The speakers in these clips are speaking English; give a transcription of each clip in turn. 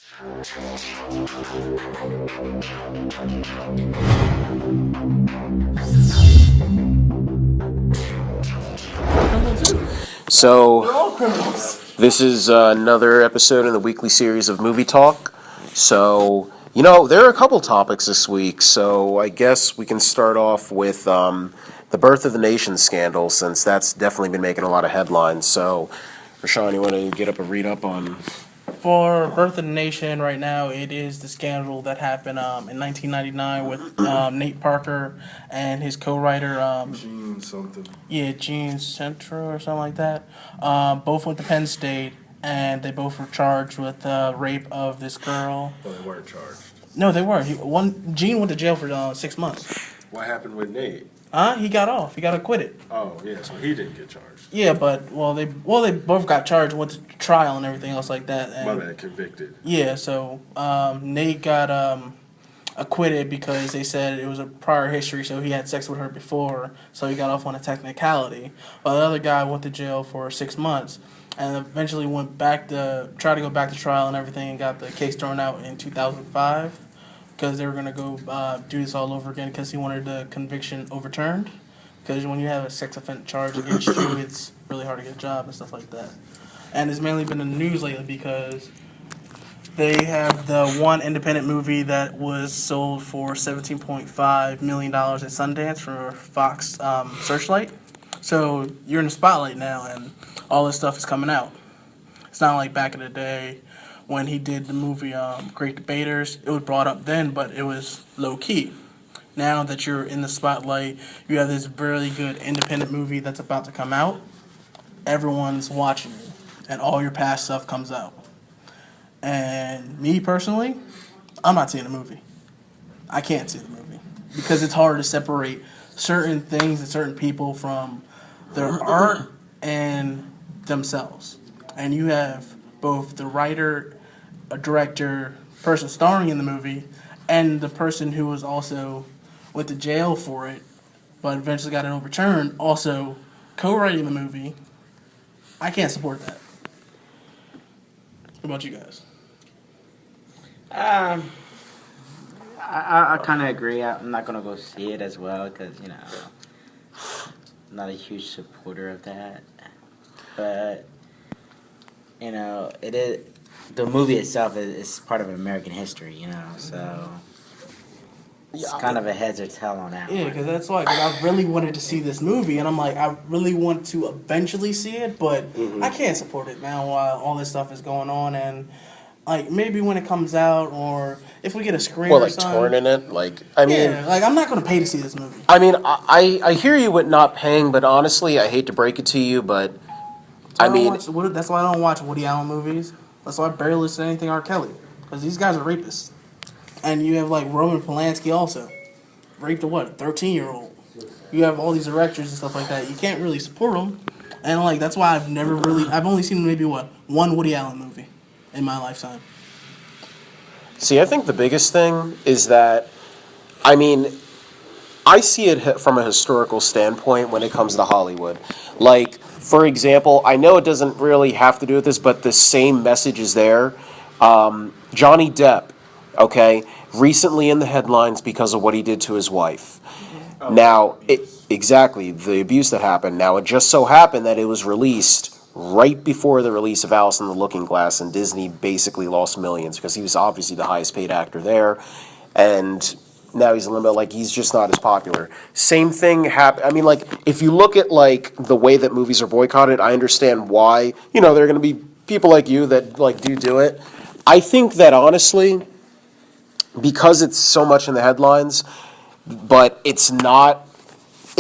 So, They're all criminals. this is another episode in the weekly series of Movie Talk. So, there are a couple topics this week, so I guess we can start off with the Birth of the Nation scandal, since that's definitely been making a lot of headlines. So, Rashawn, you want to get up a read up on... For Birth of the Nation, right now, it is the scandal that happened in 1999 with Nate Parker and his co-writer. Gene something. Yeah, Gene Centra or something like that. Both went to Penn State, and they both were charged with rape of this girl. Well, they weren't charged. No, they weren't. Gene went to jail for 6 months. What happened with Nate? He got off. He got acquitted. Oh, yeah, so he didn't get charged. Yeah, but they both got charged, went to trial and everything else like that. And, My bad, convicted. Yeah, so Nate got acquitted because they said it was a prior history, so he had sex with her before, so he got off on a technicality. While the other guy went to jail for 6 months and eventually went back to try to go back to trial and everything, and got the case thrown out in 2005 because they were going to go do this all over again because he wanted the conviction overturned. Because when you have a sex offense charge against you, it's really hard to get a job and stuff like that. And it's mainly been in the news lately because they have the one independent movie that was sold for $17.5 million at Sundance for Fox Searchlight. So you're in the spotlight now, and all this stuff is coming out. It's not like back in the day when he did the movie Great Debaters. It was brought up then, but it was low-key. Now that you're in the spotlight, you have this really good independent movie that's about to come out. Everyone's watching you, and all your past stuff comes out. And me personally, I'm not seeing the movie. I can't see the movie because it's hard to separate certain things and certain people from their art and themselves. And you have both the writer, a director, person starring in the movie, and the person who was also went to jail for it, but eventually got it overturned, also co-writing the movie. I can't support that. What about you guys? I kind of agree. I'm not gonna go see it as well because I'm not a huge supporter of that. But it is the movie itself is part of American history. So. It's kind of a heads or tail on that. Yeah, because that's why. Cause I really wanted to see this movie, and I'm like, I really want to eventually see it, but I can't support it now while all this stuff is going on. And like maybe when it comes out, or if we get a screen, Well, like touring it? I'm not going to pay to see this movie. I mean, I hear you with not paying, but honestly, I hate to break it to you, but that's why I don't watch Woody Allen movies. That's why I barely listen to anything R. Kelly, because these guys are rapists. And you have, like, Roman Polanski also. Raped a 13-year-old. You have all these directors and stuff like that. You can't really support them. And, like, that's why I've only seen maybe, one Woody Allen movie in my lifetime. See, I think the biggest thing is that, I see it from a historical standpoint when it comes to Hollywood. Like, for example, I know it doesn't really have to do with this, but the same message is there. Johnny Depp. Okay, recently in the headlines because of what he did to his wife. Now, exactly, the abuse that happened. Now, it just so happened that it was released right before the release of Alice in the Looking Glass, and Disney basically lost millions because he was obviously the highest paid actor there, and now he's in limbo, like, he's just not as popular. Same thing happened, if you look at, the way that movies are boycotted, I understand why, there are going to be people like you that, do it. I think that, honestly, because it's so much in the headlines, but it's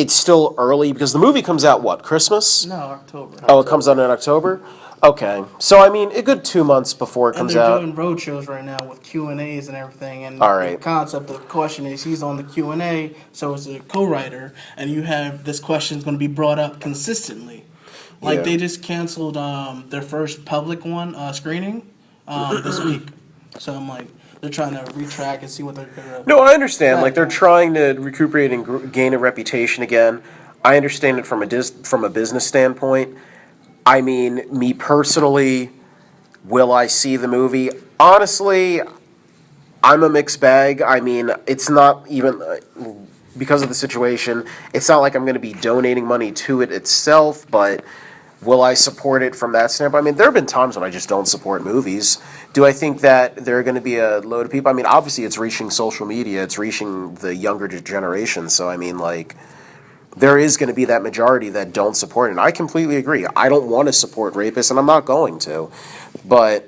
still early, because the movie comes out, Christmas? No, October. Oh, it comes out in October? Okay. So, a good 2 months before it comes out. And they're doing road shows right now with Q&As and everything, and all right. The concept of the question is he's on the Q&A, so it's a co-writer, and you have this question's going to be brought up consistently. They just canceled their first public one screening this week. So I'm like, they're trying to retrack and see what they're going to... No, I understand. They're trying to recuperate and gain a reputation again. I understand it from a business standpoint. Me personally, will I see the movie? Honestly, I'm a mixed bag. I mean, it's not even because of the situation. It's not like I'm going to be donating money to it itself, but will I support it from that standpoint? I mean, there have been times when I just don't support movies. Do I think that there are going to be a load of people? I mean, obviously, it's reaching social media, it's reaching the younger generation. So, I mean, like, there is going to be that majority that don't support it. And I completely agree. I don't want to support rapists, and I'm not going to. But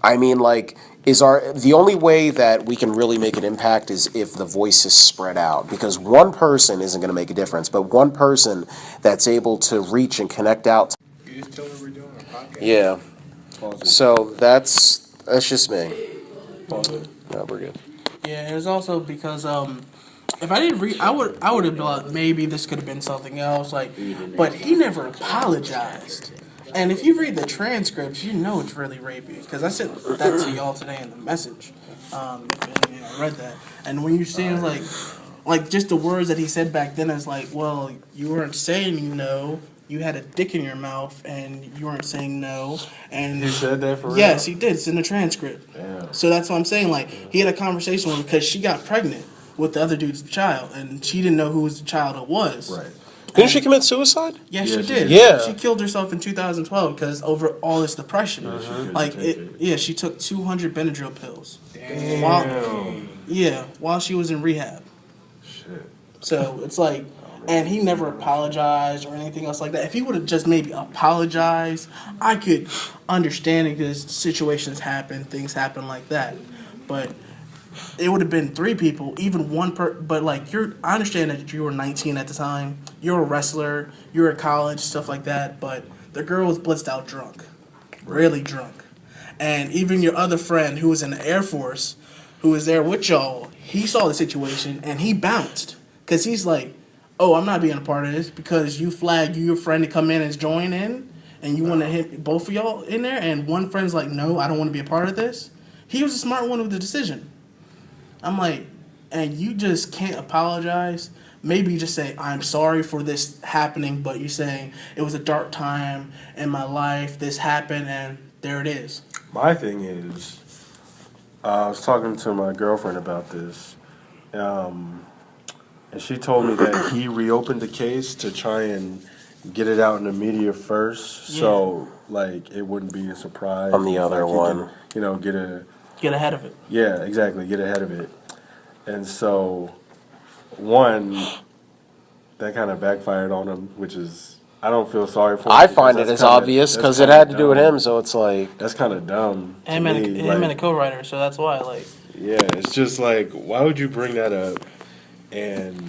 I mean, like, the only way that we can really make an impact is if the voice is spread out, because one person isn't going to make a difference, but one person that's able to reach and connect out. You just told her we're doing a podcast. Yeah. Pause it. So that's just me. Pause it. No, we're good. Yeah, it was also because if I didn't read, I would have been like, maybe this could have been something else. Like, but he never apologized. And if you read the transcripts, you know it's really rapey. Because I said that to y'all today in the message. If I read that, and when you see it, like just the words that he said back then is like, well, you weren't saying no. You had a dick in your mouth, and you weren't saying no. And He said that for real? yes, he did. It's in the transcript. Damn. So that's what I'm saying. Like, he had a conversation with her because she got pregnant with the other dude's child, and she didn't know whose child it was. Right. Didn't she commit suicide? Yeah, Yeah, she she did. did. Yeah. She killed herself in 2012 because over all this depression. Like, she took 200 Benadryl pills. Damn. While she was in rehab. Shit. So it's like, and he never apologized or anything else like that. If he would have just maybe apologized, I could understand it because situations happen, things happen like that. But it would have been three people, even one but like I understand that you were 19 at the time. You're a wrestler, you're at college, stuff like that. But the girl was blitzed out drunk, really drunk. And even your other friend who was in the Air Force, who was there with y'all, he saw the situation and he bounced. Because he's like, oh, I'm not being a part of this because you flagged your friend to come in and join in and you want to hit both of y'all in there. And one friend's like, no, I don't want to be a part of this. He was a smart one with the decision. I'm like, and you just can't apologize. Maybe you just say, I'm sorry for this happening, but you're saying it was a dark time in my life, this happened, and there it is. My thing is, I was talking to my girlfriend about this, and she told me that he reopened the case to try and get it out in the media first, so like it wouldn't be a surprise On the other like, one. He can, Get ahead of it. Yeah, exactly, get ahead of it. And so, one, that kind of backfired on him, which is, I don't feel sorry for him. I find it as obvious because it had to do with him, so it's like. That's kind of dumb. Him and a co-writer, so that's why, like. Yeah, it's just like, why would you bring that up and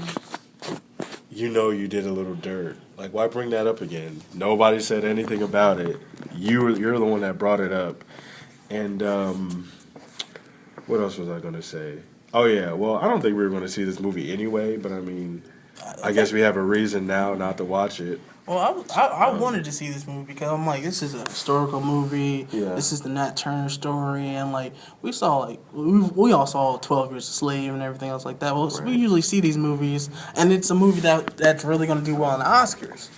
you know you did a little dirt? Like, why bring that up again? Nobody said anything about it. You're the one that brought it up. And what else was I going to say? Oh, yeah, well, I don't think we were going to see this movie anyway, but I mean, I guess we have a reason now not to watch it. Well, I wanted to see this movie because I'm like, this is a historical movie. Yeah. This is the Nat Turner story, and like we saw, like we all saw 12 Years a Slave and everything else like that. Well, Right. we usually see these movies, and it's a movie that's really going to do well in the Oscars.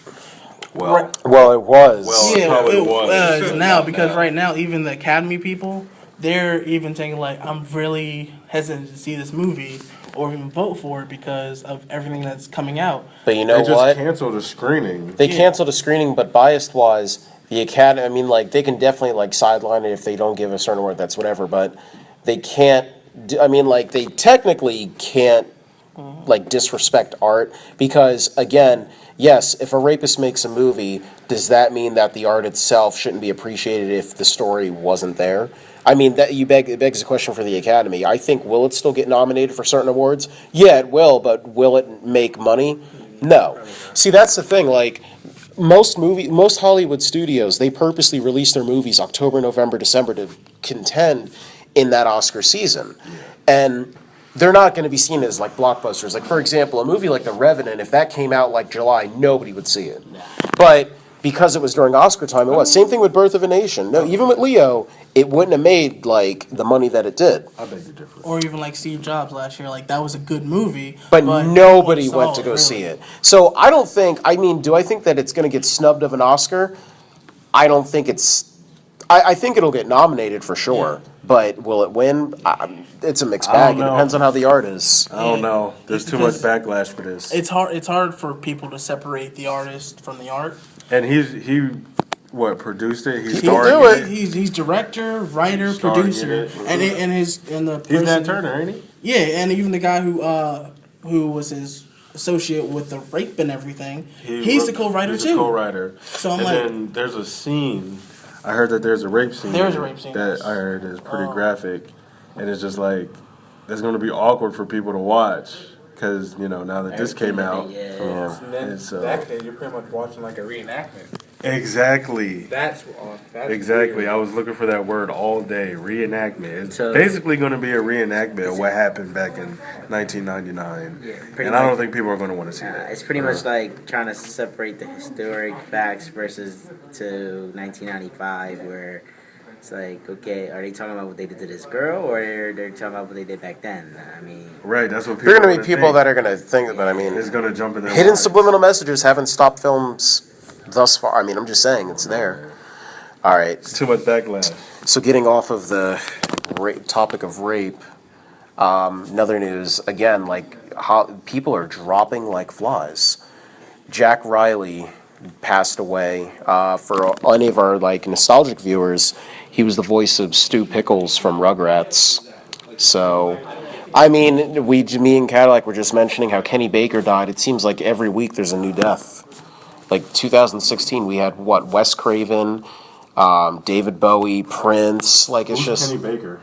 Well, It was. Well, it probably was. Now because right now even the Academy people, they're even saying like, I'm really hesitant to see this movie or even vote for it because of everything that's coming out. But you know they just what? canceled a screening. They canceled a screening, but biased-wise, the Academy, I mean, like, they can definitely, like, sideline it if they don't give a certain word, that's whatever, but they can't, I mean, like, they technically can't, like, disrespect art because, again, yes, if a rapist makes a movie, does that mean that the art itself shouldn't be appreciated if the story wasn't there? I mean, it begs a question for the Academy. I think, will it still get nominated for certain awards? Yeah, it will, but will it make money? No. See, that's the thing. Like, most Hollywood studios, they purposely release their movies October, November, December to contend in that Oscar season. And they're not going to be seen as, like, blockbusters. Like, for example, a movie like The Revenant, if that came out, like, July, nobody would see it. But because it was during Oscar time, it was. Same thing with Birth of a Nation. No, even with Leo, it wouldn't have made, like, the money that it did. I beg to differ. Or even like Steve Jobs last year, like that was a good movie, But nobody no one went saw to go it, see really. it. So I don't think, I mean, do I think that it's going to get snubbed of an Oscar? I don't think it's, I think it'll get nominated for sure, but will it win? It's a mixed I don't bag. It know. depends on how the art is. I don't know. There's too much Because backlash for this. It's hard. It's hard for people to separate the artist from the art. And he what produced it? He He starred can do in it. He's director, writer, Starring in producer, it. and the He's Nat person- Turner, ain't he? Yeah, and even the guy who was his associate with the rape and everything, he's the co-writer He's too. a co-writer. So I'm and like, then there's a scene. I heard that there's a rape scene. There's a rape scene, that yes. I heard is pretty graphic, and it's just like it's going to be awkward for people to watch because now that this came out. Yeah. And then And so- that case, you're pretty much watching like a reenactment. Exactly. That's Exactly. weird. I was looking for that word all day. Reenactment. It's So- basically going to be a reenactment of what happened back in 1999. Yeah, pretty And I don't much. think people are going to want to see that. It's pretty much like trying to separate the historic facts versus to 1995, where it's like, okay, are they talking about what they did to this girl, or they're talking about what they did back then? I mean, Right. That's what people. There are going to wanna be people think. that are going to think, but I mean, It's going to jump in their hidden minds. subliminal messages haven't stopped films thus far. I mean, I'm just saying it's there. All right. It's too much backlash. So getting off of the topic of rape, another news again, like how people are dropping like flies. Jack Riley passed away. For any of our like nostalgic viewers, he was the voice of Stu Pickles from Rugrats. So, I mean, me and Cadillac were just mentioning how Kenny Baker died. It seems like every week there's a new death. Like 2016, we had what, Wes Craven, David Bowie, Prince. Like it's Who's just Kenny Baker?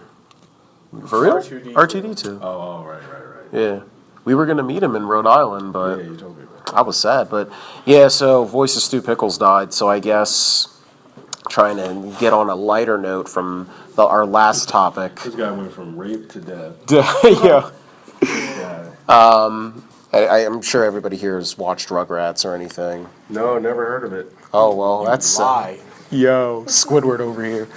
for real. R2D2. R2D2. Oh, right. Yeah, we were gonna meet him in Rhode Island, but Yeah, you told me about I was sad. But yeah, so voice of Stu Pickles died. So I guess trying to get on a lighter note from our last topic. This guy went from rape to death. Yeah. Yeah. I'm sure everybody here has watched Rugrats or anything. No, never heard of it. Oh well, that's Lie. yo Squidward over here.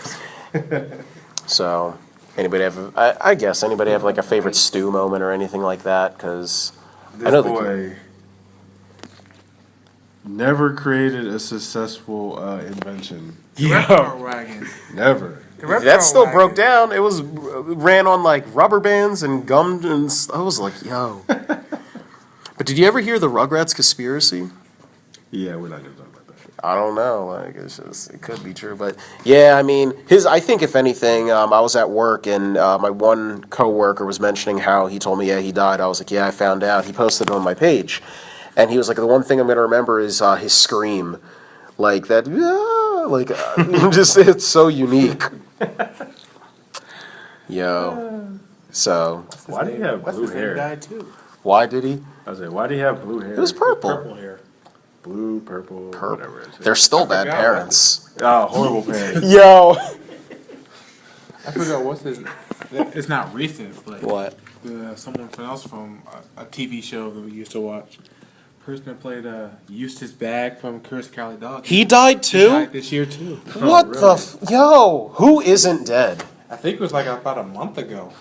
So, anybody have? I guess anybody have like a favorite Stu moment or anything like that? Because This I know boy never created a successful invention. Reptile wagon. Never. The reptile that still wagon. broke down. It was ran on like rubber bands and gummed, and I was like, yo. But did you ever hear the Rugrats conspiracy? Yeah, we're not gonna talk about that. I don't know. Like it could be true, but yeah, I mean, I think if anything, I was at work and my one coworker was mentioning how he told me, yeah, he died. I was like, yeah, I found out. He posted it on my page, and he was like, the one thing I'm gonna remember is his scream, like that, just it's so unique. Yo, so Why do you have What's blue his name hair? died too? why did he? I was like, why do you have blue hair? It was purple. Purple hair. Blue, purple, whatever it is. They're still bad forgot. parents. horrible parents. Yo, I forgot what's his. It's not recent, but what? someone else from a TV show that we used to watch. Person that played Eustace Bag from Curse Cali Dog. He died He too. died this year too. What really? yo? Who isn't dead? I think it was like about a month ago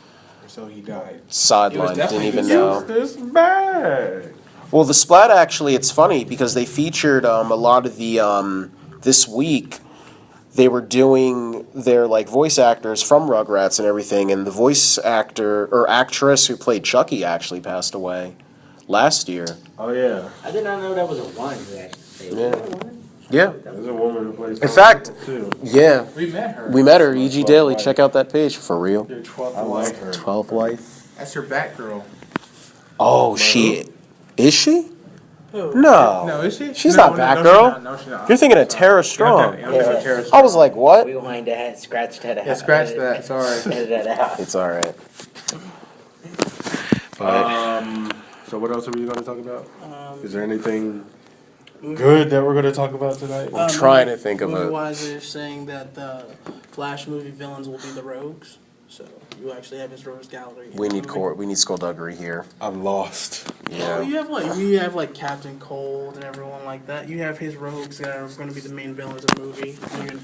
or so he died. Sideline, didn't definitely even the know. This bag. Well, the Splat actually, it's funny because they featured a lot of the this week. They were doing their like voice actors from Rugrats and everything, and the voice actor or actress who played Chucky actually passed away last year. Oh yeah, I did not know that was a one who actually played. Yeah. Was that a woman? Yeah, there's a woman who plays. In fact- too. yeah, We met her. we met her. E.G. Daily, check out that page for real. Your 12th I like wife. her. 12th wife. That's your Batgirl. Oh, she is she? Who? No, No, is she? She's No, not no, Batgirl. No, she's not. You're thinking of Tara Strong. I'm thinking of Tara I Strong. was like, what? Rewind that, scratch that out. Yeah, scratch that. Sorry. Edit that out. It's all right. But So what else are we going to talk about? Um, Is there anything good that we're going to talk about tonight? I'm trying to think of movie it. wise, they're saying that the Flash movie villains will be the Rogues. So you actually have his Rogues gallery. We need we need skullduggery here. I'm lost. Well, Yeah. you have like Captain Cold and everyone like that. You have his rogues that are going to be the main villains of the movie.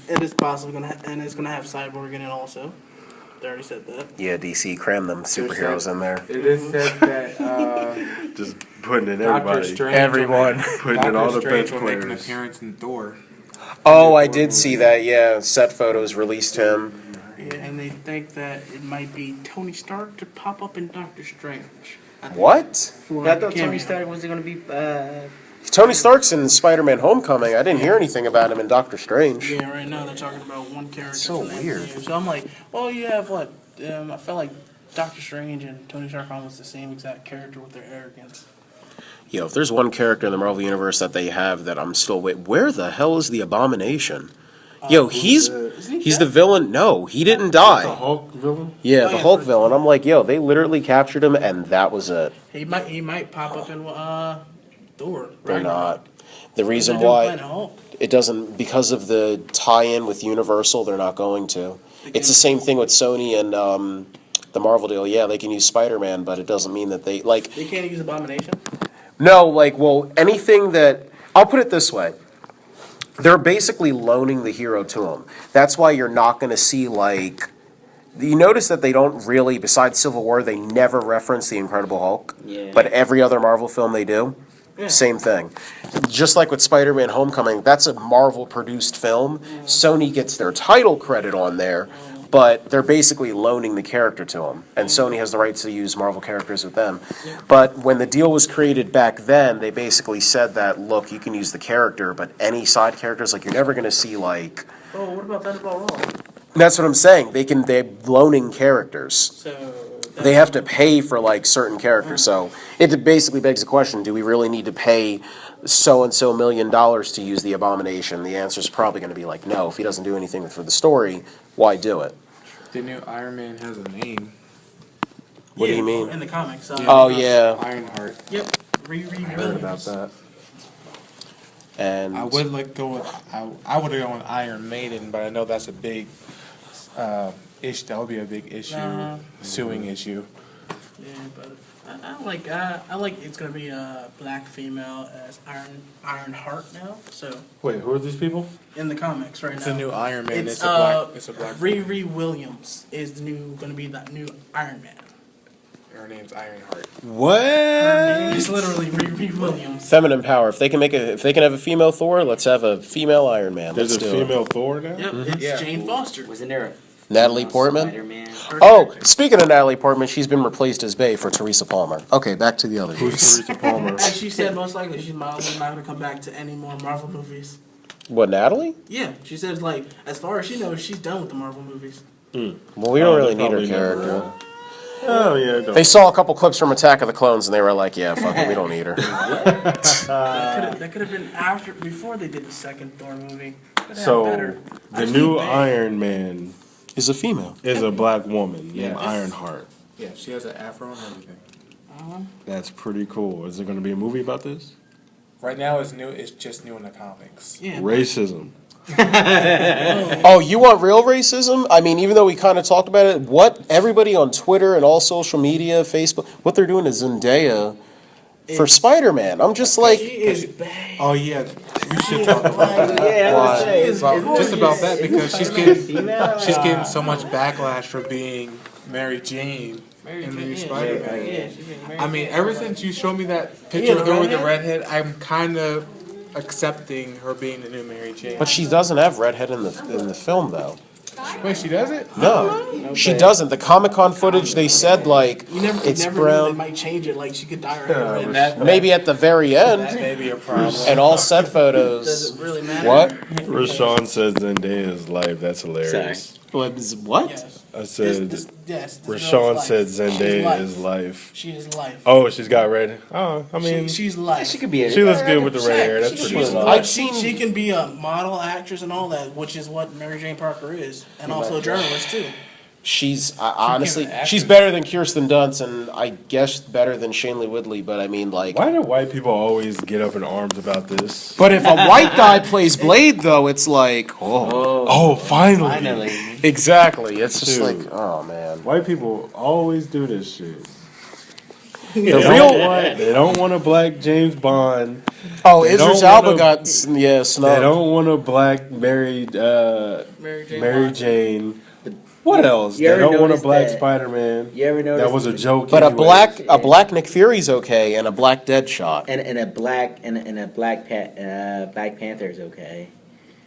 It is possibly going to, and it's going to have Cyborg in it also. They already said that. Yeah, DC, cram them superheroes in there. It is said that Just putting in Doctor everybody. Strange. Everyone. Putting in all Doctor the bench Strange will make an players. appearance in Thor. Oh, I did see that. Yeah, set photos released him. Yeah, and they think that it might be Tony Stark to pop up in Doctor Strange. What? For I thought cameo. Tony Stark was going to be. Tony Stark's in Spider-Man: Homecoming. I didn't hear anything about him in Doctor Strange. Yeah, right now they're talking about one character. So from that weird. MCU. So I'm like, well, you have what? I felt like Doctor Strange and Tony Stark almost the same exact character with their arrogance. Yo, if there's one character in the Marvel Universe that they have that I'm still where the hell is the Abomination? Yo, he's the villain. No, he didn't The die. Hulk villain? Yeah, Oh, the yeah, Hulk for- villain. I'm like, yo, they literally captured him, and that was it. He might pop up in Thor. They're Ragnarok. not. The What reason they do with why Planet Hulk? it doesn't, because of the tie-in with Universal, they're not going to. It's the same thing with Sony and the Marvel deal. Yeah, they can use Spider-Man, but it doesn't mean that they like. They can't use Abomination. No, like, well, anything that I'll put it this way. They're basically loaning the hero to him. That's why you're not going to see, like, you notice that they don't really, besides Civil War, they never reference the Incredible Hulk. Yeah. But every other Marvel film they do, same thing. Just like with Spider-Man: Homecoming, that's a Marvel-produced film. Sony gets their title credit on there, but they're basically loaning the character to him. And Sony has the right to use Marvel characters with them. But when the deal was created back then, they basically said that, look, you can use the character, but any side characters, like, you're never going to see, like... Oh, what about Thunderbolt Roll? That's what I'm saying. They're loaning characters. So They have to pay for, like, certain characters. So it basically begs the question, do we really need to pay so-and-so $1 million to use the Abomination? The answer is probably going to be like, no. If he doesn't do anything for the story, why do it? The new Iron Man has a name. What do you mean? In the comics. Oh, yeah. Ironheart. Yep. Riri I heard about that. And I would like go with I would have gone with Iron Maiden, but I know that's a big issue. That would be a big issue, suing issue. Yeah, but I like it's gonna be a black female as Iron Heart now. So Wait, who are these people? in the comics right It's now, a new Iron Man. It's It's a black. Riri Williams is gonna be the new Iron Man. Her name's Ironheart. what? It's literally Riri Williams. Feminine power. If they can have a female Thor, let's have a female Iron Man. There's Let's a do it. female Thor now? Yep, it's Yeah. Jane Foster. Wasn't there a Natalie Portman? Spider-Man? Oh, speaking of Natalie Portman, she's been replaced as Bae for Teresa Palmer. Okay, back to the other Who's news. Teresa Palmer? And she said most likely she's not gonna come back to any more Marvel movies. What, Natalie? Yeah, she says like as far as she knows, she's done with the Marvel movies. Well, we don't really need her probably never character. Oh, yeah. They saw a couple clips from Attack of the Clones and they were like, yeah, fuck it, we don't need her. That could have been before they did the second Thor movie. Could've had So, better. the I new think Iron Man Is a female. is a black woman named Yeah. Ironheart. Yeah, she has an afro and everything. That's pretty cool. Is there going to be a movie about this? Right now, it's new. It's just new in the comics. Yeah. Racism. Oh, you want real racism? I mean, even though we kind of talked about it, what everybody on Twitter and all social media, Facebook, what they're doing is Zendaya for Spider-Man. I'm just like, She is bad. Oh yeah, we should talk about Yeah, I was gonna say, just about that because she's getting so much backlash for being Mary Jane in the new Spider-Man. Yeah, she's been married. I mean, ever since you showed me that picture of her with the redhead, I'm kind of accepting her being the new Mary Jane. but she doesn't have redhead in the film though. Wait, she does it? No, she doesn't. The Comic-Con footage, they said like You never it's know they brown. might change it. Like she could dye her hair red. Maybe at the very That end, may be a problem. and all set Does photos. it really matter? What? Rashawn says Zendaya's life. That's hilarious. What? Yes. I said, Yes. this Rashawn girl's said life. Zendaya She's is life. She is life. Oh, she's got red. Oh, I mean, she's life. She could be she looks good with the red hair. That's She's pretty cool. I've she seen- can be a model, actress, and all that, which is what Mary Jane Parker is, and also a journalist too. She's honestly, she's better than Kirsten Dunst, and I guess better than Shailene Woodley. But I mean, like, Why do white people always get up in arms about this? but if a white guy plays Blade, though, it's like, oh, Oh, finally. Finally. exactly. It's just Dude. like, oh man. White people always do this shit. The They don't want a black James Bond. Oh, They Idris don't Alba wanna- got They snubbed. don't want a black Mary Mary Jane. Jane. What else? You They ever don't want a notice black that- Spider-Man. You ever notice That was a joke. But anyway. a black Nick Fury's okay, and a black Deadshot. and a black Black Panther is okay.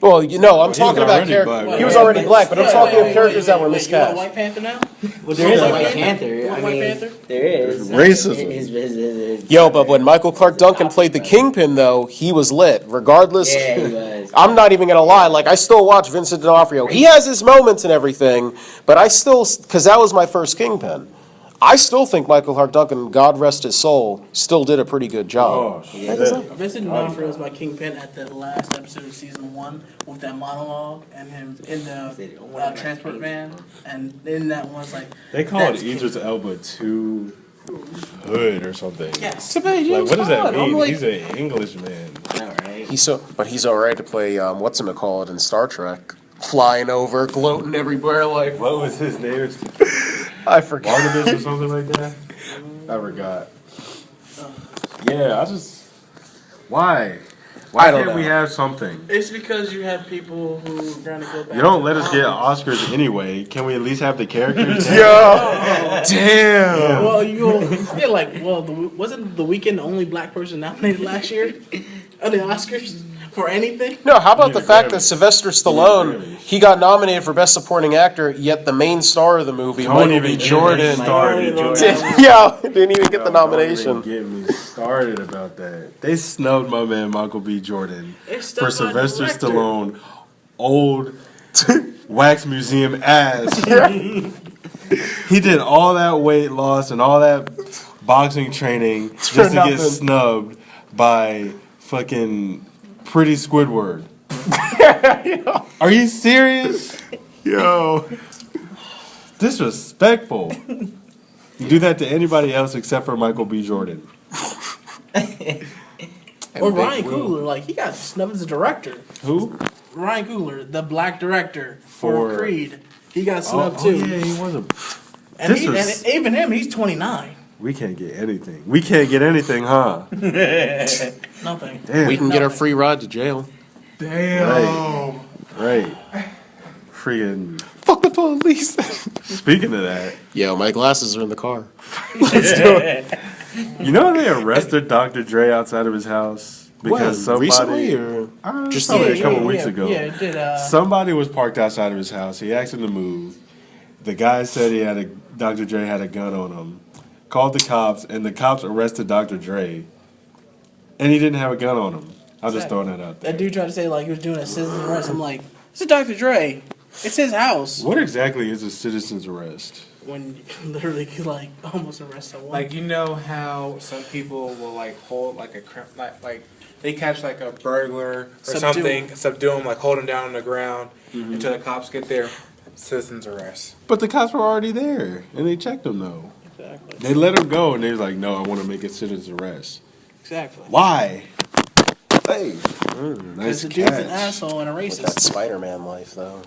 Well, you know, I'm was talking about already characters. black, He was right? already black, but I'm talking of characters that were You want a miscast. White Panther now? Well, there is a White White Panther? Panther. You want I White mean, Panther? there is. Racism. Yo, but when Michael Clark Duncan played the Kingpin, though, he was lit. Regardless, Yeah, he was. I'm not even gonna lie. Like, I still watch Vincent D'Onofrio. He has his moments and everything, but I still, because that was my first Kingpin. I still think Michael Clark Duncan, God rest his soul, still did a pretty good job. Oh, shit. Vincent D'Onofrio was my Kingpin at the last episode of season 1 with that monologue and him in the transport van, and in that one's like They call that's it Idris Elba too hood or something. Yes. Like, what does that mean? I'm like- He's an Englishman. All right. But he's alright to play, whatchamacallit in Star Trek. Flying over, gloating everywhere, like, What was his name? I forgot. Barnabas or something like that? I forgot. Yeah, why? Why I don't can't we know. have something? It's because you have people who are trying to go back. You don't to let us get comics. Oscars anyway. Can we at least have the characters? Damn! Well, wasn't The Weeknd the only black person nominated last year at the Oscars for anything? No, how about the Need a fact Grammy. that Sylvester Need a Stallone, Grammy. he got nominated for Best Supporting Actor, yet the main star of the movie, Don't Michael even B. get me Jordan, started. yeah, didn't even get the Don't nomination. even get me started about that. They snubbed my man Michael B. Jordan It's for still my Sylvester director. Stallone, old wax museum ass. He did all that weight loss and all that boxing training just to nothing. get snubbed by fucking Pretty Squidward. Are you serious? Yo. Disrespectful. You do that to anybody else except for Michael B. Jordan. Or Ryan Coogler, like he got snubbed as a director. Who? Ryan Coogler, the black director for For- Creed, he got snubbed Oh, too. yeah, he wasn't. and, this was- and even him, he's 29. We can't get anything. We can't get anything, huh? Nothing. Damn. We can get a free ride to jail. Right. Right. Freaking. Fuck the police. Speaking of that, Yo, my glasses are in the car. you know they arrested Dr. Dre outside of his house because somebody Recently, or just the other a couple day? weeks ago. Yeah, it did. Somebody was parked outside of his house. He asked him to move. The guy said Dr. Dre had a gun on him. Called the cops, and the cops arrested Dr. Dre. And he didn't have a gun on him. I'm just throwing that out there. That dude tried to say like he was doing a citizen's arrest. I'm like, this is Dr. Dre. It's his house. What exactly is a citizen's arrest? When you literally could like almost arrest someone. Like, you know how some people will like hold like a like they catch like a burglar or something, subdue him, like hold him down on the ground until the cops get there. Citizen's arrest. But the cops were already there, and they checked him though. Exactly. They let him go, and they was like, "No, I want to make a citizen's arrest." Exactly. Why? Hey, Because nice the dude's an catch. asshole and a With that racist. Spider-Man life, though.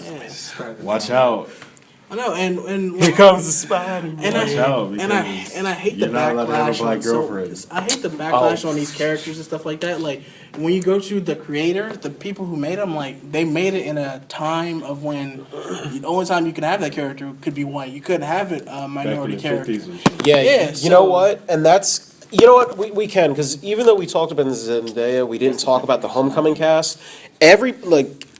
Yeah. Watch out! I know, and Here comes the Spider-Man. and Watch out, I because hate the you're not allowed to have a backlash black on girlfriend. I hate the backlash Oh. on these characters and stuff like that. Like when you go to the creator, the people who made them, like they made it in a time of when the only time you could have that character could be white. You couldn't have it Back in minority the character. 50s and shit. Yeah, Yeah, you know so- what? And that's, you know what, we can, because even though we talked about Zendaya, we didn't talk about the Homecoming cast.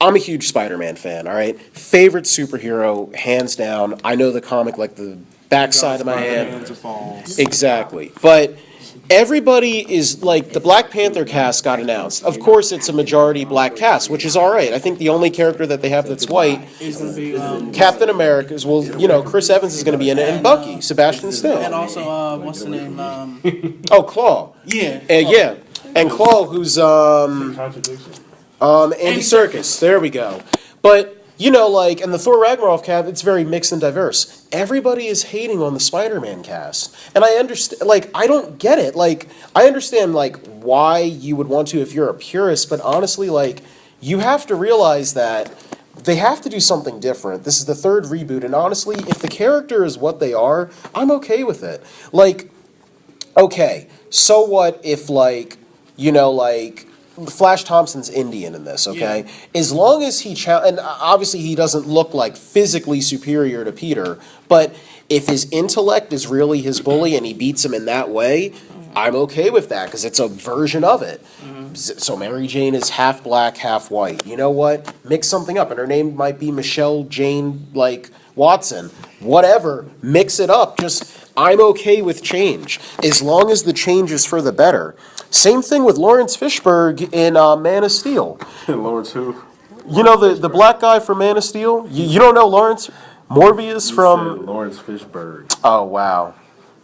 I'm a huge Spider-Man fan, all right? Favorite superhero, hands down. I know the comic like the backside of my hand. Exactly. But everybody is, like, the Black Panther cast got announced. Of course, it's a majority black cast, which is all right. I think the only character that they have that's white, It's gonna be Captain America, is, well, you know, Chris Evans is going to be in it, and Bucky, Sebastian and Stan. also what's the name? Oh, Claw. Yeah. Yeah, and Claw, who's Contradiction. Andy Serkis. There we go. But you know, like, and the Thor Ragnarok cast, it's very mixed and diverse. Everybody is hating on the Spider-Man cast, and I understand. Like, I don't get it. Like, I understand like why you would want to if you're a purist, but honestly, like, you have to realize that they have to do something different. This is the third reboot, and honestly, if the character is what they are, I'm okay with it. Like, okay, so what if, like, you know, like, Flash Thompson's Indian in this, okay? As long as he, and obviously he doesn't look like physically superior to Peter, but if his intellect is really his bully and he beats him in that way, I'm okay with that because it's a version of it. So Mary Jane is half black, half white. You know what? Mix something up, and her name might be Michelle Jane Watson. Whatever, mix it up. Just I'm okay with change as long as the change is for the better. Same thing with Lawrence Fishburne in Man of Steel. Lawrence who? You know the black guy from Man of Steel? You don't know Lawrence Morbius You from? said Lawrence Fishburne. Oh wow,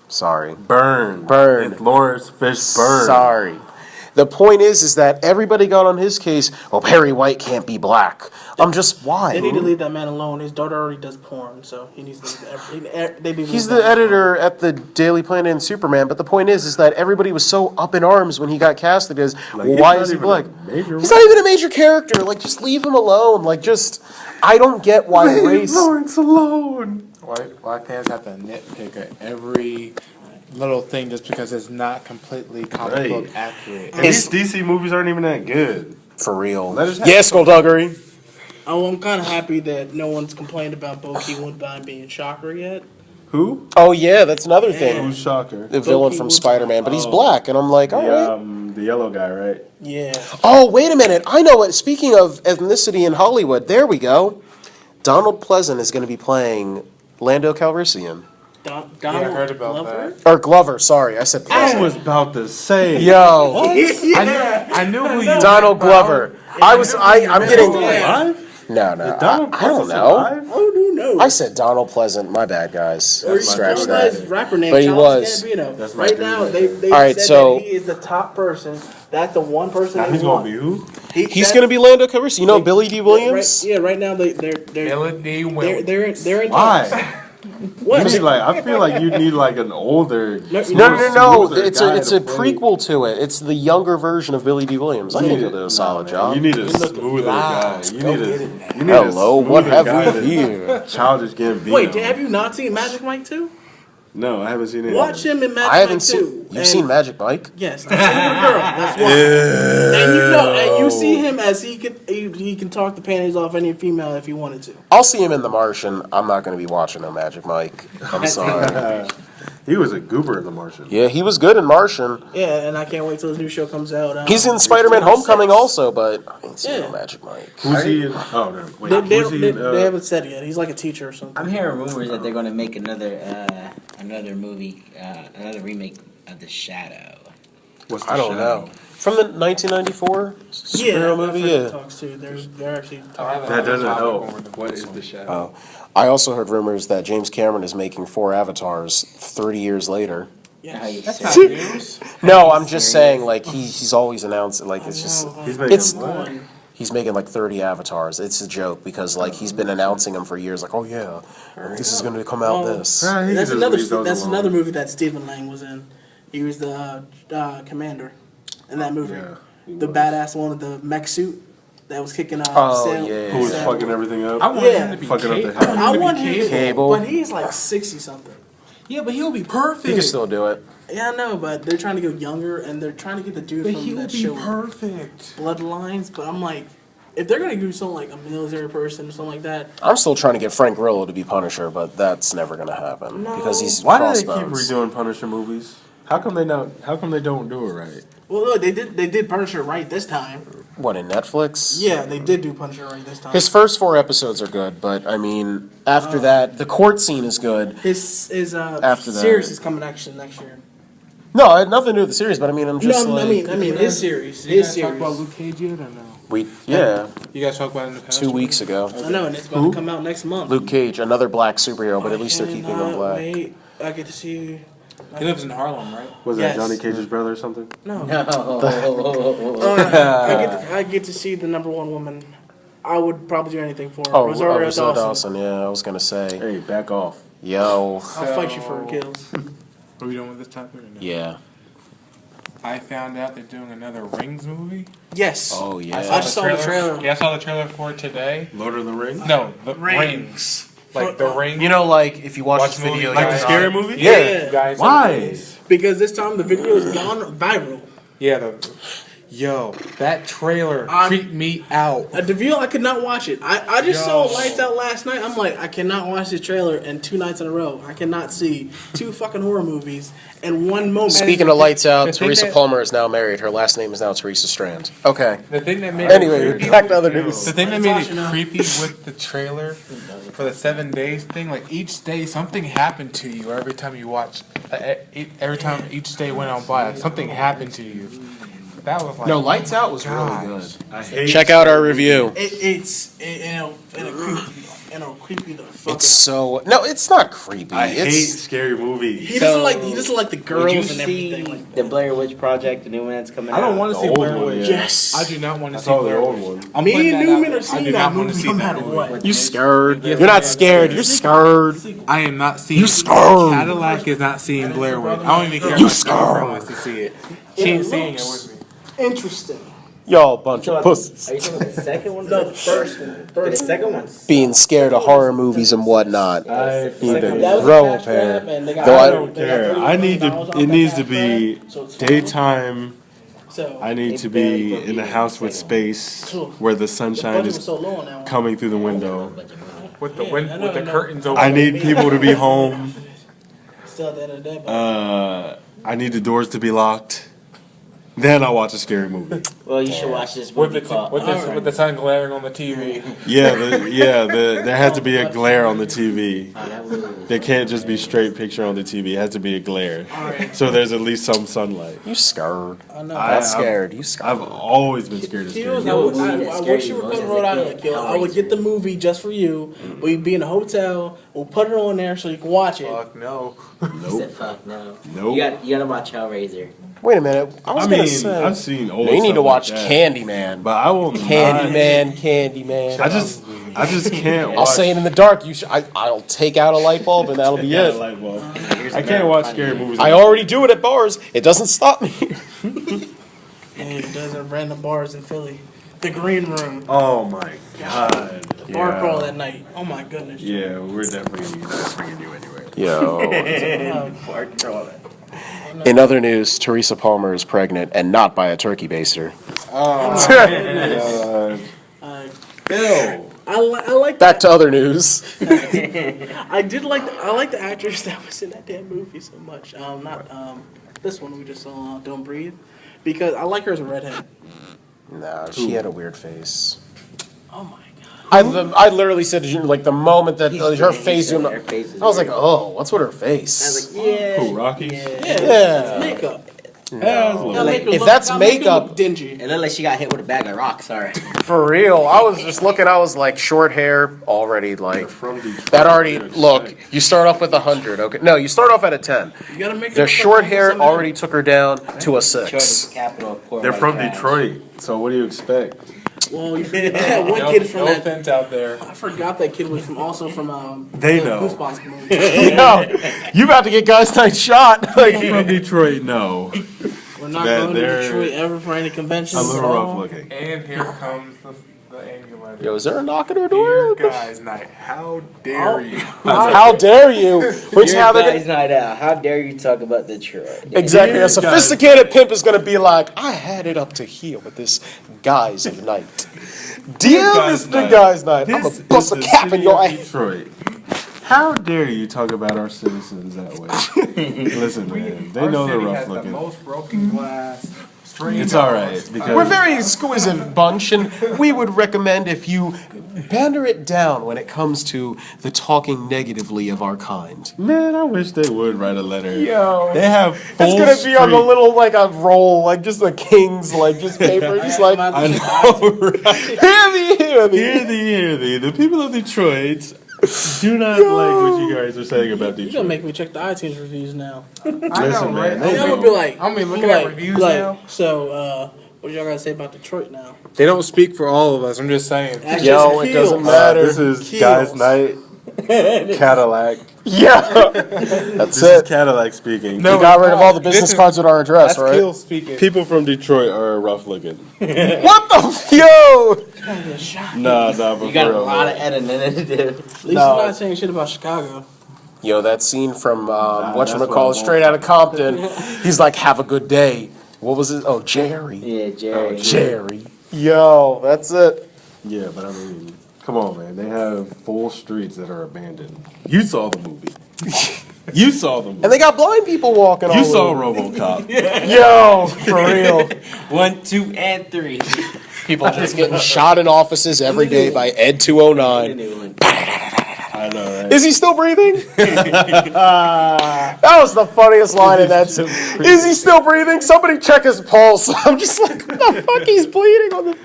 sorry. Burn. It's Lawrence Fishburne. Sorry. The point is that everybody got on his case. Oh, Perry White can't be black. I'm just why? They need to leave that man alone. His daughter already does porn, so he needs to. He's the editor at the Daily Planet and Superman. But the point is that everybody was so up in arms when he got casted as, why is he black? He's not even a major character. Just leave him alone. I don't get why race. Lawrence alone. Why fans have to nitpick at every little thing just because it's not completely comic book accurate? And these DC movies aren't even that good. For real. Yes, Skullduggery. Oh, I'm kind of happy that no one's complained about Bo-Katan Woodbine being Shocker yet. Who? Oh yeah, that's another thing. Who's Shocker? The villain from Spider-Man, but he's black, and I'm like, all right. The yellow guy, right? Yeah. Oh, wait a minute. I know it. Speaking of ethnicity in Hollywood, there we go. Donald Pleasant is going to be playing Lando Calrissian. Donald I heard about Glover? that. Or Glover, sorry. I said I Pleasant. was about to say. Yo. I knew who you Donald Glover. I'm getting... Alive? No. Donald I don't Pleasant's know. alive? Oh, who knows? I said Donald Pleasant. My bad, guys. Scratch His that. rapper name, But he Childish was. Gambino. That's my Right dude now, right they there. All right, said so- that he is the top person. That's the one person Now they he's going want. to be who? He's going to be Lando Calrissian. You know Billy D. Williams? Right now they're Melody Williams. they're in talks. Why? What? You need I feel like you need an older. No. smoother It's guy a to play. prequel to it. It's the younger version of Billy D. Williams. I think he'll do a solid job. You need a smoother guy. You need a Hello, what smoother have guy we than here? Childish Gambino. Wait, have you not seen Magic Mike 2? No, I haven't seen it. Watch him in Magic I haven't Mike 2. seen. You've seen Magic Mike? Yes, the little girl. That's why. And you see him as he can talk the panties off any female if he wanted to. I'll see him in The Martian. I'm not going to be watching no Magic Mike. I'm sorry. He was a goober in The Martian. Yeah, he was good in Martian. Yeah, and I can't wait till his new show comes out. He's in Spider-Man Homecoming also, but I ain't seen no Magic Mike. Who's he in? Oh, no. Wait, who's he in? They haven't said it yet. He's like a teacher or something. I'm hearing rumors that they're going to make another movie, another remake of The Shadow. What's the I don't know. From the 1994 superhero movie? Yeah. Talks too. They're actually I talking. have That another doesn't topic help. over the What is next the one. shadow? Oh. I also heard rumors that James Cameron is making 4 Avatars 30 years later. Yes. That's That's not news. No, I'm just saying, he's always announced, it's just... He's making It's- what? He's making 30 avatars. It's a joke because he's been announcing them for years. Oh yeah, this is going to come out. This. He can That's just another. leave those That's alone. another movie that Stephen Lang was in. He was the commander in that movie. Yeah, The badass one with the mech suit that was kicking out. Oh, yeah. Who was Sam. fucking everything up? I want Yeah. him to be Fucking up Cable. the house. I want him to, Cable. but he's like 60 something. Yeah, but he'll be perfect. He can still do it. Yeah, I know, but they're trying to go younger, and they're trying to get the dude But from he will that be show perfect. Bloodlines. But I'm like, if they're gonna do something like a military person or something like that, I'm still trying to get Frank Grillo to be Punisher, but that's never going to happen No. because he's Why do they keep Crossbones. redoing Punisher movies? How come they don't do it right? well, look, they did Punisher right this time. What, in Netflix? Yeah, they did do Punisher right this time. His first 4 episodes are good, but I mean, after that, the court scene is good. His After that- series is coming actually next year. No, it had nothing to do with the series, but I mean, I'm just No, I like... mean his series. Did you His guys talk about series. Luke Cage yet or no? Yeah, You guys talk about it in the past? 2 weeks ago. I know, and it's about to come out next month. Luke Cage, another black superhero, but at least they're I keeping him cannot black. Wait, I get to see. He lives in Harlem, right? Was Yes. that Johnny Cage's brother or something? No, No. I get to see the number one woman. I would probably do anything for her. Oh, Rosario Rosario Dawson. Dawson, yeah, I was going to say. Hey, back off. Yo, I'll fight you for her kills. Are we done with this topic or no? yeah. I found out they're doing another Rings movie. Yes. Oh, yeah. I just saw the trailer. Yeah, I saw the trailer for it today. Lord of the Rings? No, the Rings. Rings. Like the Ring. You know, like, if you watch, Watch this the movie, video... Like you the guys- scary movie? Yeah. You guys Why? Because this time the video has gone viral. Yeah, the Yo, that trailer I'm- creeped me out. The View, I could not watch it. I just saw Yo. Lights Out last night. I'm like, I cannot watch this trailer in 2 nights in a row. I cannot see 2 fucking horror movies in one moment. Speaking of Lights Out, The thing Teresa that- Palmer is now married. Her last name is now Teresa Strand. Okay. The thing that made Anyway, it creepy, back to other news. the thing that made Natasha, it no. creepy with the trailer for the 7 days thing, like each day something happened to you every time you watched. Every time each day went on by, like, something happened to you. That was like No, Lights Out was gosh. really good. I hate Check out our review. It'll creepy the fuck It's so no, it's not creepy. I hate It's scary movies. He doesn't like the Would girls you and see everything. Like, the Blair Witch Project, the new one that's coming out? I don't want to The see old Blair one, Witch. yeah. yes, I do not want to I see saw the Blair old Witch. one. I'm Me putting and that Newman out. are seeing I do that not want to movie see no that matter movie. what. you scared. Yes, You're I not am. scared. You're scared. I am not seeing. You scared. Cadillac is not seeing Blair Witch. I don't even care. You if my girlfriend scared. wants to see it. She ain't seeing it with me. Interesting. Y'all a bunch of pussies. Are you talking about the second one? No, the first one. The second one. Being scared of horror movies and whatnot. I Need fucking- to That was a grow a cash grab, pair. and they got- Though I I- don't they got care. $30 I need million to. off It that needs to cash be grab, so it's fine. daytime. So I need to be in a house with space where the the sunshine budget was is so low on that one. coming through the window. With the I know, with the I know. curtains open. I need people to be home. Still at the end of the day, but I need the doors to be locked. Then I'll watch a scary movie. Well, you should watch this with movie the called. with the sun glaring on the TV. There has to be a glare on the TV. that movie. There can't just be straight picture on the TV. It has to be a glare. So there's at least some sunlight. You scared. I know. I- Not scared. You scared. I've always been scared of scary Kills, movies. I wish you were coming to Rhode Island, Kill. I would get the movie just for you. We'd be in a hotel. We'll put it on there so you can watch it. Fuck no. He said, "Fuck no." Nope. You gotta watch Hellraiser. Wait a minute. I was I gonna mean, say. I've seen old No, you need to stuff watch like that. Candyman. But I will not. Candyman. I just can't watch. I'll say it in the dark. I'll take out a light bulb and that'll be Yeah, it. light bulb. I can't watch scary movies. I already do it at bars. It doesn't stop me. And he does at random bars in Philly. The Green Room. Oh my god. The bar crawl that night. Oh my goodness. Yeah, we're definitely not bringing you anywhere. Yo. Bar crawl. In other news, Teresa Palmer is pregnant and not by a turkey baster. Bill. I like Back to other news. I like the actress that was in that damn movie so much. Not this one we just saw, Don't Breathe, because I like her as a redhead. No, she had a weird face. Oh my god. I literally said to you, like the moment that her face zoomed, Her face is I was like, weird. oh, what's with her I face? was like, yeah. Who, Rocky? Yeah, Yeah. it's makeup. Yeah, it's a little- That make her If look- that's that make her makeup- look dingy. It looked like she got hit with a bag of rocks. Sorry. For real, I was just looking. I was like, short hair already. Like from Detroit. that already. Look, you start off with 100. Okay, no, you start off at a 10. You gotta make Their it short look hair like already took her down to a Detroit is 6. the capital of poor They're white from trash. Detroit, so what do you expect? Well, you forget that one No, kid from no that. offense out there. I forgot that kid was from They the know. Goosebumps movie. Yo, you about to get guys night shot? Like, From Detroit, no. We're not That going to they're Detroit ever for any conventions. A little at rough all. looking. And here comes the ambulance. yo, is there a knock at her Dear door? guys night. How dare you? How dare you? Which Your how they guys' night out. How dare you talk about Detroit? exactly? A Guys. sophisticated pimp is gonna be like, I had it up to here with this guys of night. Dear Guys' Mr. night. Guys Night, I'm This gonna bust a is the cap in city your of ass. Detroit. How dare you talk about our citizens that way? Listen, man, they Our know they're city rough has the looking. most broken glass. It's all right because We're a very exquisite bunch, and we would recommend if you banter it down when it comes to the talking negatively of our kind. man, I wish they would write a letter. Yo. They have It's full gonna be on the street- little, like, a roll, like, just a king's, like, just paper. Just like, I know, right? hear thee, hear thee. Hear thee. The people of Detroit do not like what you guys are saying about You're Detroit. gonna make me check the iTunes reviews now. I know, Listen, man, right? they I'm know. gonna be like, I'm gonna be looking like, at reviews like, now. So, what y'all gotta say about Detroit now? They don't speak for all of us. I'm just saying. That's Yo, just it doesn't Keels. matter. This is Keels. Guys Night, Cadillac. Yeah. That's This is it. Cadillac speaking. No, We got rid of all the this business is- cards with our address, That's right? Keel speaking. People from Detroit are rough looking. What the? Yo! Nah, but You got for a real, lot man. of editing to do. At least No. you're not saying shit about Chicago. Yo, that scene from that's what I whatchamacallit, want. Straight Outta Compton. He's like, have a good day. What was it? Oh, Jerry. Yeah, Jerry. Oh, Jerry. Yo, that's it. Yeah, but I mean, come on, man. They have full streets that are abandoned. You saw the movie. You saw the movie. And they got blind people walking all You saw over. RoboCop. Yo, for real. 1, 2, and 3. People just getting shot in offices every day by Ed 209. I know, right? Is he still breathing? That was the funniest line in that. Is he still breathing? Somebody check his pulse. I'm just like, what the fuck? He's bleeding on the.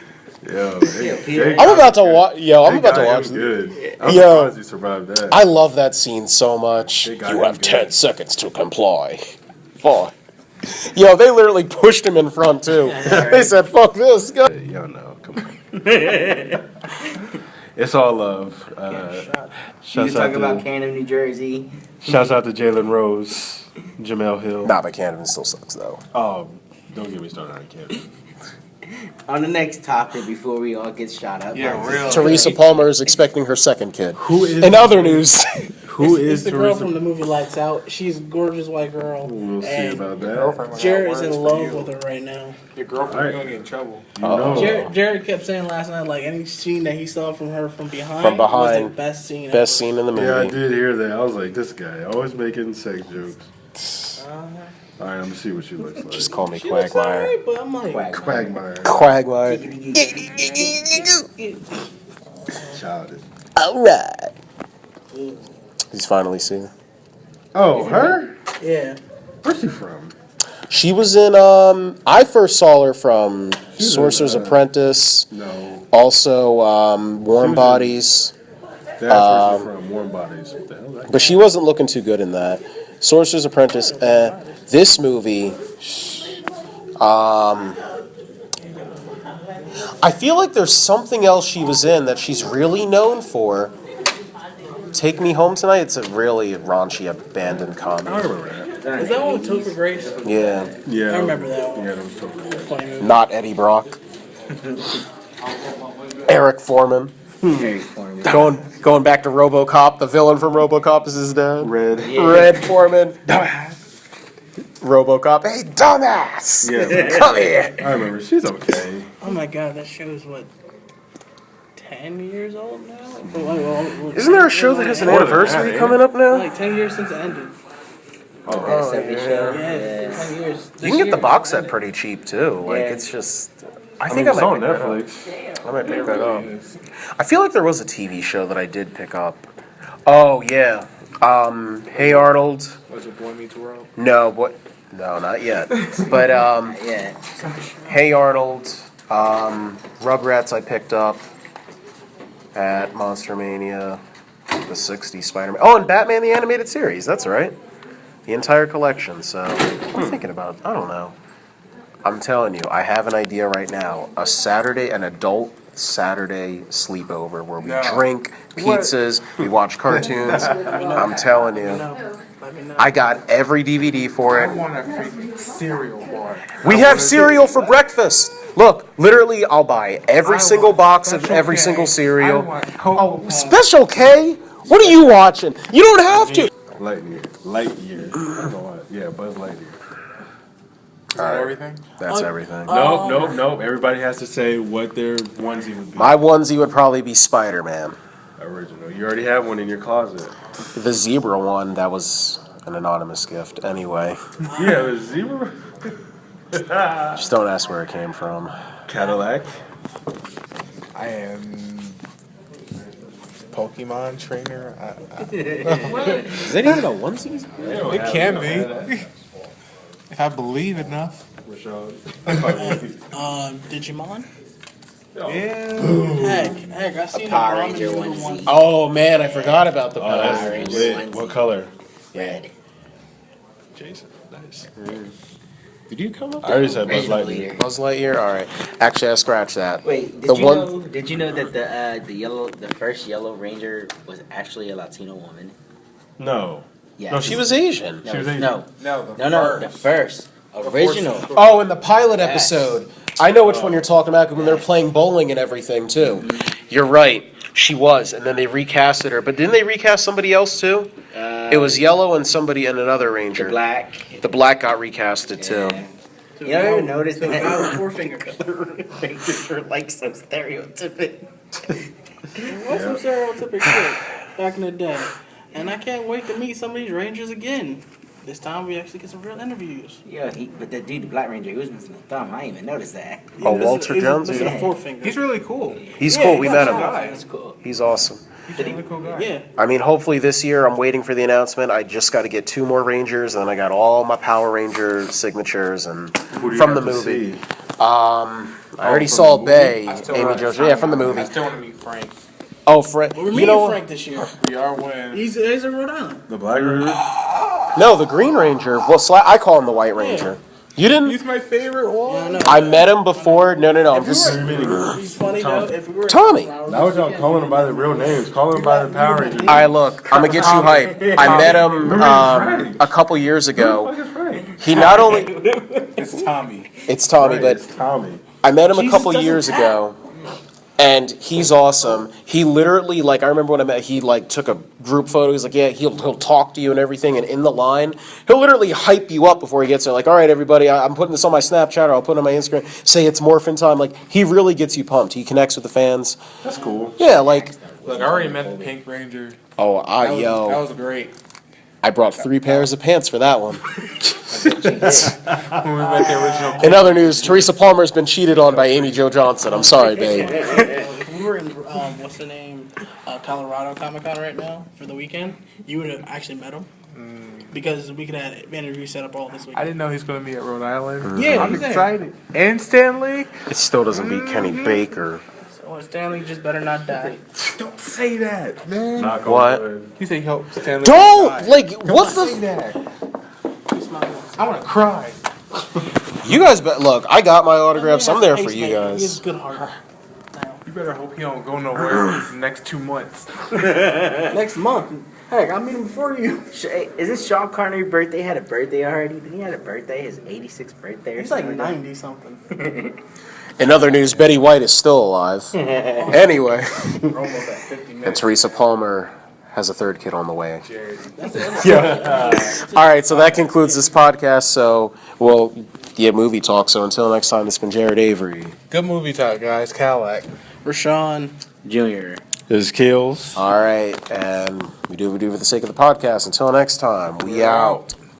I'm about to watch. Yo, I'm about to watch. Good. I'm Yo. surprised he survived that. I love that scene so much. They got You him have good. 10 seconds to comply. Fuck. Yo, they literally pushed him in front too. They said, "Fuck this." Go. Y'all know. Come on. It's all love. You Shouts talk out about to Canton, New Jersey. Jalen Rose, Jamel Hill. Nah, but Canada still sucks though. Oh, don't get me started on Canada. On the next topic, before we all get shot up. Yeah, real. Teresa Palmer is expecting her second kid. Who is? In other news, Who It's is the girl Teresa? from the movie Lights Out. She's a gorgeous white girl. We'll see and about that. Girlfriend got Jared is words in for love you. with her right now. Your girlfriend, Alright. you're gonna get in trouble. You know. Jared kept saying last night, like, any scene that he saw from her from behind, From was behind. the best scene. best scene in the movie. Yeah, I did hear that. I was like, this guy always making sex jokes. All right, I'm gonna see what she looks like. Just call me She looks Quagmire. alright, but I'm like, Quagmire. Quagmire. Childish. All right. He's finally seen. Oh, her? yeah. Where's she from? She was in. I first saw her from She's Sorcerer's in, Apprentice. No. Also, Warm in- Bodies. That's where she's from. Warm Bodies. What the hell is that? But she wasn't looking too good in that. Sorcerer's Apprentice. This movie. I feel like there's something else she was in that she's really known for. Take Me Home Tonight. It's a really raunchy, abandoned I comedy. remember that. Is that one with Topher Grace? Yeah, Yeah. I remember that one. Yeah, that was totally Funny movie. not Eddie Brock. Eric Foreman. Very formal. Going back to RoboCop. The villain from RoboCop is his dad. Red. Red Foreman. RoboCop. Hey, dumbass! Yeah. Come here. I remember. She's okay. Oh my god, that show's what, 10 years old now? Isn't there a show that has an More than anniversary that, coming up now? Like 10 years since it ended. That 70 show. Yeah, Yeah. 10 years. You can get the box set pretty cheap too. Like Yeah. it's just. I I think mean, I it's might on pick that up. Netflix. I might pick that up. I feel like there was a TV show that I did pick up. Oh yeah. Hey Arnold. Was it Boy Meets World? No, what? No, not yet. But Yeah. Hey Arnold. Rugrats I picked up at Monster Mania. The '60s Spider-Man. Oh, and Batman the Animated Series. That's right. The entire collection. So I'm thinking about. I don't know. I'm telling you, I have an idea right now. An adult Saturday sleepover where we No. drink pizzas, we watch cartoons. I'm telling you. Let me know. I got every DVD for I it. want a freaking cereal bar. We have cereal for breakfast. Look, literally, I'll buy every single box of every single cereal. Oh, Special K? What are you watching? You don't have to. Lightyear. Lightyear. I don't know what. Yeah, Buzz Lightyear. Is that everything? That's everything. Nope. Everybody has to say what their onesie would be. My onesie would probably be Spider-Man. Original. You already have one in your closet. The zebra one, that was an anonymous gift. Anyway, Yeah, the zebra. just don't ask where it came from. Cadillac. I am Pokemon trainer. Is that even a onesie? It can be. If I believe enough. Rashad. Digimon? Yeah. Heck, I seen Power a ramen Ranger noodle onesie. one. Oh man, I forgot about the Oh, Power that's Rangers. lit. onesie. What color? Red. Jason. Nice. Did you come up? I already said Buzz Original Lightyear. leader. Buzz Lightyear. All right. Actually, I scratched that. Wait, The one- did you know that the first Yellow Ranger was actually a Latino woman? No. Yeah. No, She was Asian. No, she was Asian. no, No, the first original. Oh, in the pilot Yes. episode. I know which one you're talking about when they're playing bowling and everything too. You're right. She was, and then they recasted her. But didn't they recast somebody else too? It was Yellow and somebody and another Ranger. Black. The black got recasted too. Yeah. To You ever notice to a that? guy with 4 fingers. Rangers were like so stereotypic. It was some stereotypic shit back in the day. And I can't wait to meet some of these Rangers again. This time we actually get some real interviews. Yeah, but the dude, the Black Ranger, he was missing a thumb. I didn't even notice that. Oh, Walter Jones? Missing a Yeah. 4 finger. He's really cool. He's Yeah, cool. We he's met a him. guy. That's cool. He's awesome. He's a really cool guy. Yeah. I mean, hopefully this year I'm waiting for the announcement. I just got to get 2 more Rangers, and then I got all my Power Ranger signatures and Who do you from the have to movie. see? I already from saw the movie? Bay, I still Amy want- Jo. Yeah, from the I movie. still want to meet Frank. Oh, Frank. Well, we're You meeting know, Frank this year. We are when. He's in Rhode Island. The Black Ranger? no, the Green Ranger. Well, I call him the White Ranger. You didn't? He's my favorite one. Yeah, I know. I met him before. No. I'm just. He's funny though. If we were Tommy. Now y'all calling them by their real names. Call them by the Power Rangers. All right, look. I'm gonna get you hype. I met him a couple years ago. He not only. It's Tommy. It's Tommy, Right, but it's Tommy. I met him a Jesus couple doesn't years tap. ago, and he's awesome. He literally, like, I remember when I met, he like took a group photo. He's like, yeah, he'll talk to you and everything, and in the line, he'll literally hype you up before he gets there. Like, all right, everybody, I'm putting this on my Snapchat or I'll put it on my Instagram. Say it's morphin time. Like, he really gets you pumped. He connects with the fans. That's cool. Yeah, like, Look, I already met the Pink Ranger. oh, That yo, was great. I brought 3 pairs of pants for that one. When we met the original. In other news, Teresa Palmer's been cheated on by Amy Jo Johnson. I'm sorry, babe. If we were in what's the name, Colorado Comic Con right now for the weekend, you would have actually met him because we could have interviews set up all this I weekend. didn't know he's gonna be at Rhode Island. Yeah, I'm he's there. excited. And Stanley. It still doesn't beat Kenny Baker. So Stanley just better not die. Don't say that, man. Knock on What? wood. He said he hopes Stanley. Don't die. like what Say the. that. I want to cry. You guys, look. I got my autographs. I'm there for you He has guys. a good heart. Now, You better hope he don't go nowhere in the next 2 months. next month, heck, I'll meet him before you. Is this Sean Connery's birthday? He had a birthday already? Didn't he have a birthday? His 86th birthday or He's like something? 90 something. In other news, Betty White is still alive. Anyway, We're almost at 50 and minutes. Teresa Palmer has a 3rd kid on the way. Jared. All right, so that concludes this podcast. So, well, yeah, movie talk. So until next time, it's been Jared Avery. Good movie talk, guys. Cadillac. Rashawn. Junior. His kills. All right, and we do for the sake of the podcast. Until next time, we out.